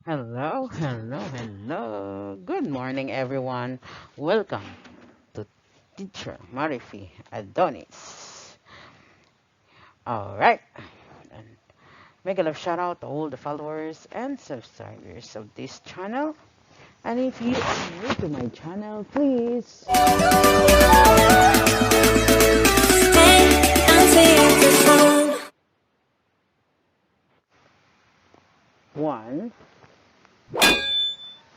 Hello, hello, hello. Good morning, everyone. Welcome to Teacher Marifi Adonis. All right. And make a love shout out to all the followers and subscribers of this channel. And if you are new to my channel, please one,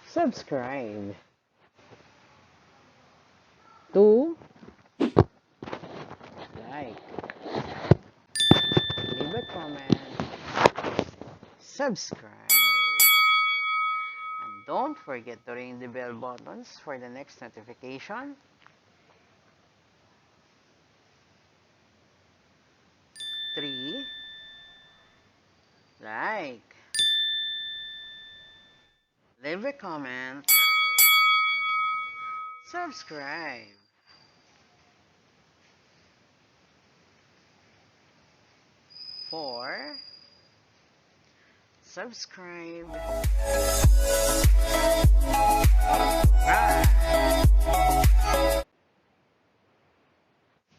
subscribe. Two, like. Leave a comment. Subscribe. And don't forget to ring the bell buttons for the next notification. 3, like, leave a comment, subscribe. 4, subscribe. Right.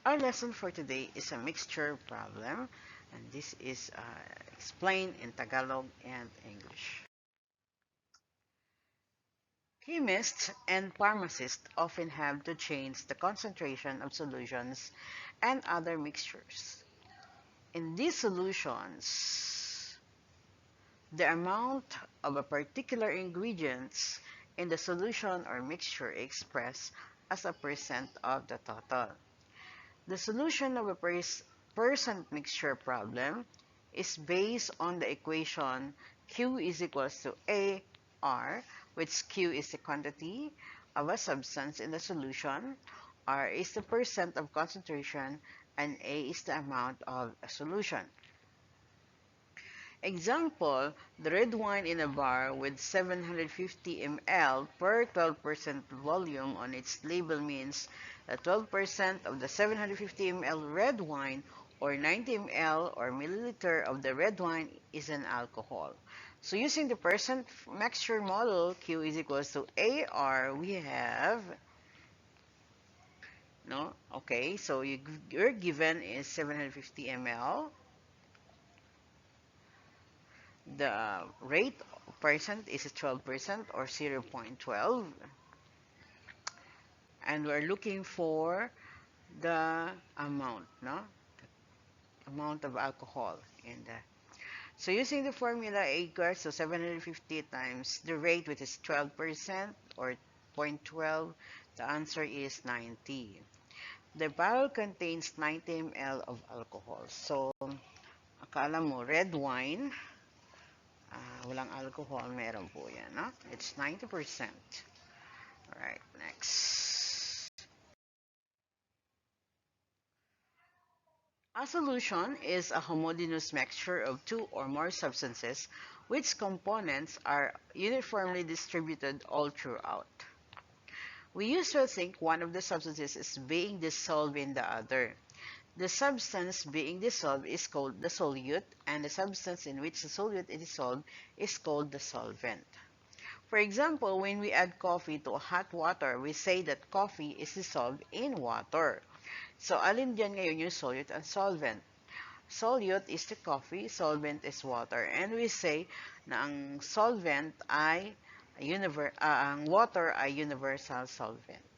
Our lesson for today is a mixture problem, and this is explained in Tagalog and English. Chemists and pharmacists often have to change the concentration of solutions and other mixtures. In these solutions, the amount of a particular ingredient in the solution or mixture is expressed as a percent of the total. The solution of a percent mixture problem is based on the equation Q is equals to AR, which Q is the quantity of a substance in the solution, R is the percent of concentration, and A is the amount of a solution. Example, the red wine in a bar with 750 ml per 12% volume on its label means that 12% of the 750 ml red wine or 90 ml or milliliter of the red wine is an alcohol. So using the percent mixture model, Q is equals to AR, we have, no? Okay, so you're given is 750 ml. The rate percent is 12% or 0.12, and we're looking for the amount, no? Amount of alcohol in the. So using the formula A equals to 750 times the rate, which is 12% or 0.12, the answer is 90. The barrel contains 90 ml of alcohol. So akala mo red wine, walang alcohol, meron po yan, no? It's 90%. Alright, next. A solution is a homogeneous mixture of two or more substances which components are uniformly distributed all throughout. We usually think one of the substances is being dissolved in the other. The substance being dissolved is called the solute, and the substance in which the solute is dissolved is called the solvent. For example, when we add coffee to hot water, we say that coffee is dissolved in water. So, alin dyan ngayon yung solute and solvent? Solute is the coffee, solvent is water. And we say na ang solvent ay ang water ay universal solvent.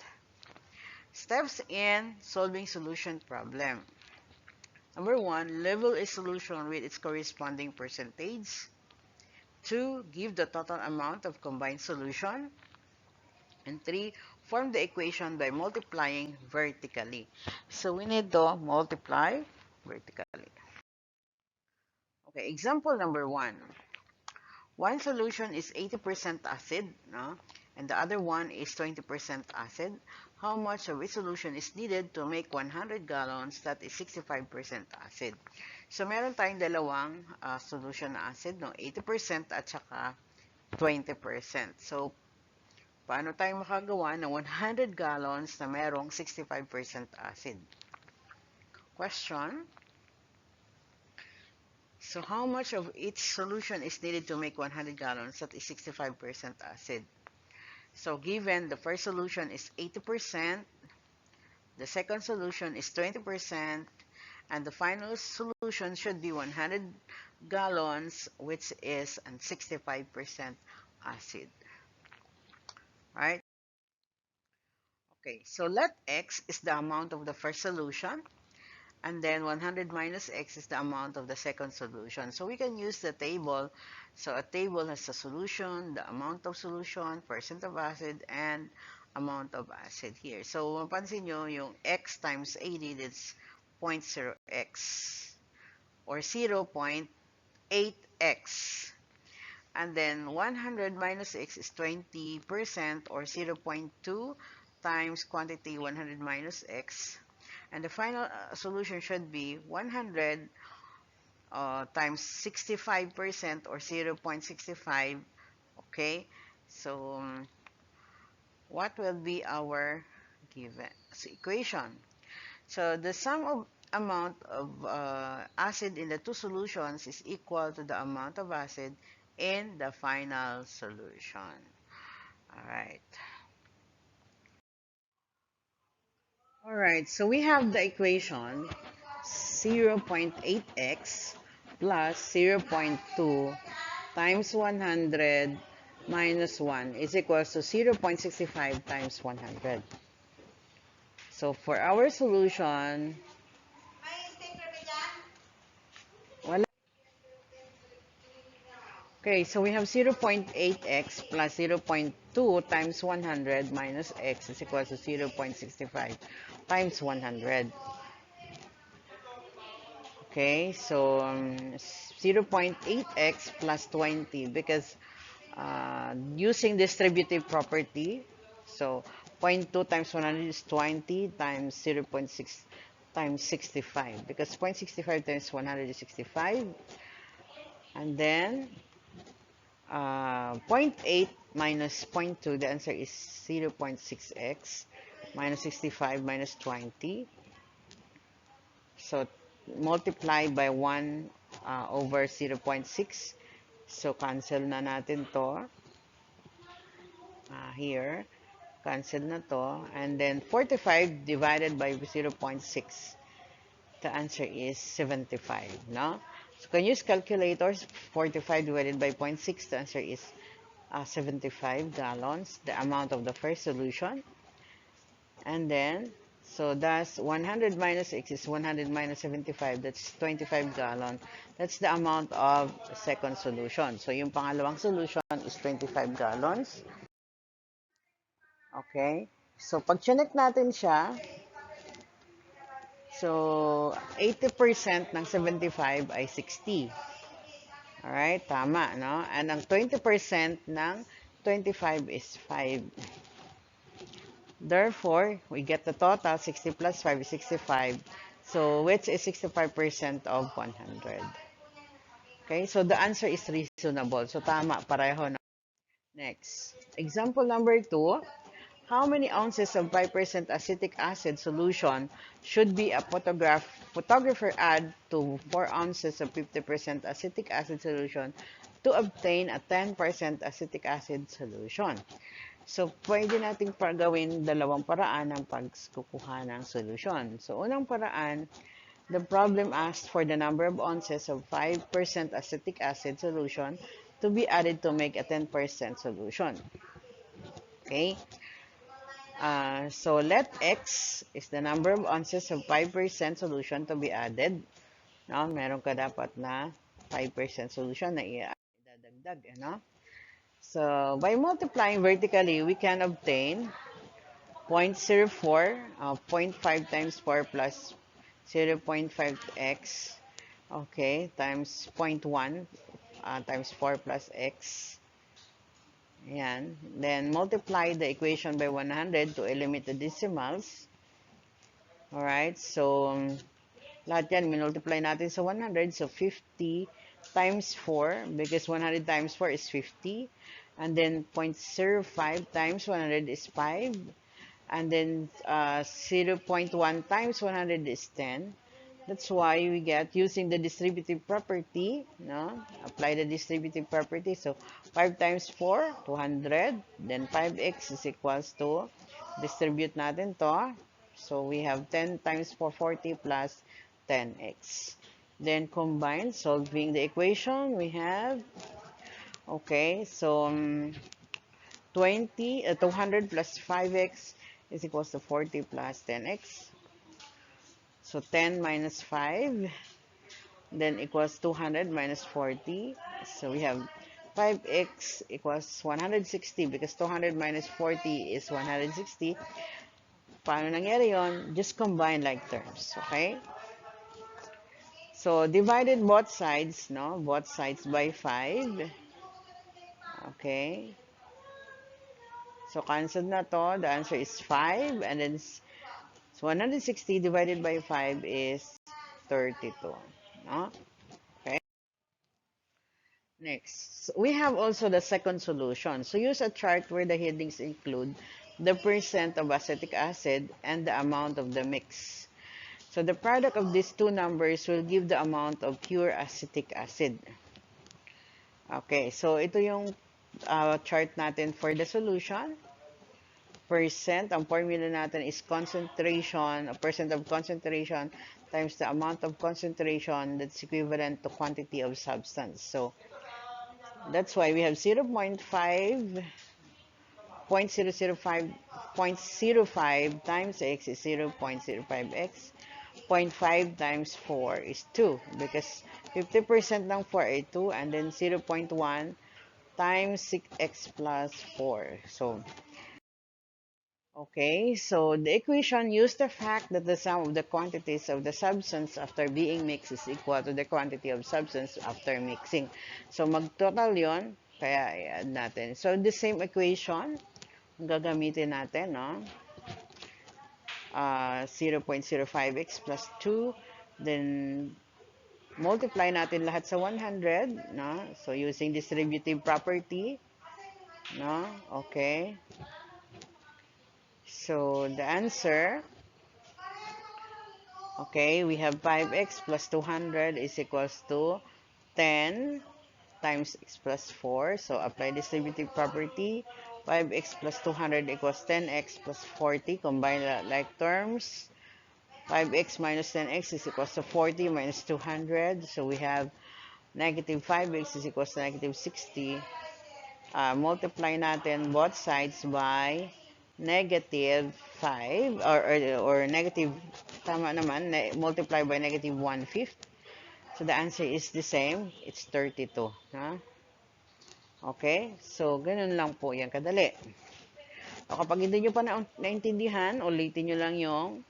Steps in solving solution problem. Number 1, level a solution with its corresponding percentage. 2, give the total amount of combined solution. And 3, form the equation by multiplying vertically. So we need to multiply vertically. Okay, example number 1. One solution is 80% acid, no? And the other one is 20% acid. How much of each solution is needed to make 100 gallons? That is 65% acid. So meron tayong dalawang solution na acid, no? 80% at saka 20%. So paano tayo makagawa ng 100 gallons na merong 65% acid? Question. So how much of each solution is needed to make 100 gallons? That is 65% acid. So given the first solution is 80%, the second solution is 20%, and the final solution should be 100 gallons, which is 65% acid. Right? Okay, so let X is the amount of the first solution, and then 100 minus X is the amount of the second solution. So we can use the table. So a table has the solution, the amount of solution, percent of acid, and amount of acid here. So mapansin nyo, yung X times 80, that's 0.0X or 0.8X. And then 100 minus X is 20% or 0.2 times quantity 100 minus X. And the final solution should be 100 times 65% or 0.65. Okay, so what will be our given equation? So the sum of amount of acid in the two solutions is equal to the amount of acid in the final solution. All right. All right, so we have the equation 0.8x plus 0.2 times 100 minus 1 is equals to 0.65 times 100. So for our solution, wala. Okay, so we have 0.8x plus 0.2 times 100 minus x is equal to 0.65 times 100. Okay, so 0.8x plus 20 because using distributive property, so 0.2 times 100 is 20 times 0.6 times 65 because 0.65 times 100 is 65, and then 0.8 minus 0.2, the answer is 0.6x minus 65 minus 20. So multiply by 1 over 0.6. So cancel na natin to. Here, cancel na to. And then 45 divided by 0.6. The answer is 75, no? So can use calculators. 45 divided by 0.6, the answer is 75 gallons, the amount of the first solution. And then, so that's 100 minus x is 100 minus 75. That's 25 gallon. That's the amount of the second solution. So yung pangalawang solution is 25 gallons. Okay. So pag chinek natin siya, so 80% ng 75 ay 60. Alright, tama, no? And ang 20% ng 25 is 5. Therefore, we get the total, 60 plus 5 is 65. So, which is 65% of 100. Okay, so the answer is reasonable. So, tama, pareho na. Next, example number 2. How many ounces of 5% acetic acid solution should be a photographer add to 4 ounces of 50% acetic acid solution to obtain a 10% acetic acid solution? So, pwede nating gawin dalawang paraan ng pagkukuha ng solution. So, unang paraan, the problem asked for the number of ounces of 5% acetic acid solution to be added to make a 10% solution. Okay? So let X is the number of ounces of 5% solution to be added. No? Meron ka dapat na 5% solution na idadagdag. No? So by multiplying vertically, we can obtain 0.04, 0.5 times 4 plus 0.5x, okay, times 0.1 times 4 plus x. Ayan. Then, multiply the equation by 100 to eliminate the decimals. Alright, so, lahat yan, minultiply natin sa 100. So, 50 times 4, because 100 times 4 is 50. And then, 0.05 times 100 is 5. And then, 0.1 times 100 is 10. That's why we get using the distributive property, no? Apply the distributive property. So 5 times 4, 200. Then 5x is equals to, distribute natin to. So we have 10 times 440 plus 10x. Then combine, solving the equation, we have, okay, so 200 plus 5x is equals to 40 plus 10x. So 10 minus 5, then equals 200 minus 40. So we have 5x equals 160 because 200 minus 40 is 160. Paano nangyari yon? Just combine like terms, okay? So divided both sides, no? Both sides by 5. Okay. So cancel na to. The answer is 5. And then so 160 divided by 5 is 32. No? Okay. Next, we have also the second solution. So use a chart where the headings include the percent of acetic acid and the amount of the mix. So the product of these two numbers will give the amount of pure acetic acid. Okay, so ito yung chart natin for the solution. Percent, ang formula natin is concentration, a percent of concentration times the amount of concentration that's equivalent to quantity of substance. So that's why we have 0.5, 0.005 times x is 0.05x. 0.5 times 4 is 2 because 50% ng 4 ay 2 and then 0.1 times 6x plus 4. So, okay, so the equation used the fact that the sum of the quantities of the substance after being mixed is equal to the quantity of substance after mixing. So, mag-total yon, kaya i-add natin. So, the same equation, gagamitin natin, no? 0.05x plus 2, then multiply natin lahat sa 100, no? So, using distributive property, no? Okay. So, the answer, okay, we have 5x plus 200 is equals to 10 times x plus 4. So, apply distributive property. 5x plus 200 equals 10x plus 40. Combine like terms. 5x minus 10x is equals to 40 minus 200. So, we have negative 5x is equals to negative 60. Multiply natin both sides by negative 5 or negative, tama naman, multiply by negative 1/5. So the answer is the same. It's 32. Ha? Okay? So, ganun lang po yan kadali. O kapag hindi nyo pa naintindihan, ulitin nyo lang yung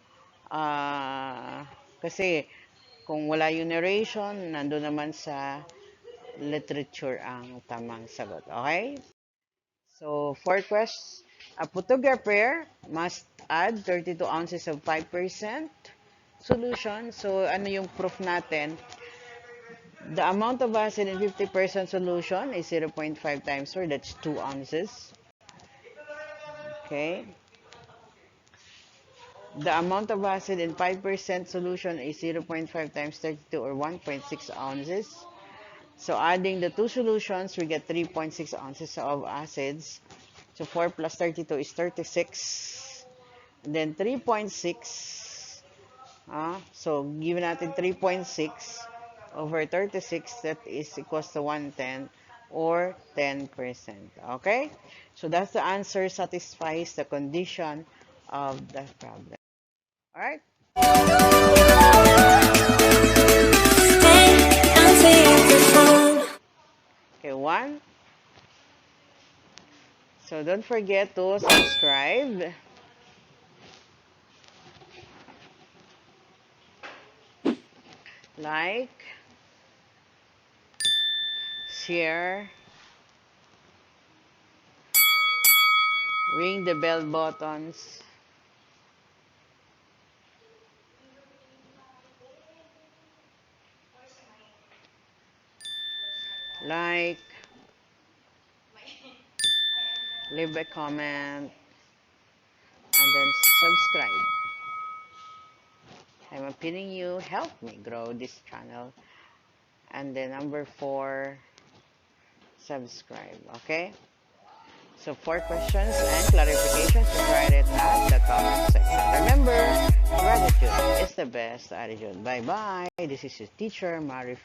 kasi kung wala yung narration, nandun naman sa literature ang tamang sagot. Okay? So, for questions, a photographer must add 32 ounces of 5% solution. So, ano yung proof natin? The amount of acid in 50% solution is 0.5 times 4. That's 2 ounces. Okay. The amount of acid in 5% solution is 0.5 times 32 or 1.6 ounces. So, adding the two solutions, we get 3.6 ounces of acids. So, 4 plus 32 is 36. And then, 3.6. So, given natin 3.6 over 36, that is equals to 110 or 10%. Okay? So, that's the answer satisfies the condition of the problem. Alright? Okay, 1. So, don't forget to subscribe, like, share, ring the bell buttons, like, leave a comment, and then subscribe. I'm appealing you. Help me grow this channel. And then number 4, subscribe. Okay? So 4 questions and clarifications, just write it at the comment section. Remember, gratitude is the best attitude. Bye-bye. This is your teacher, Mari.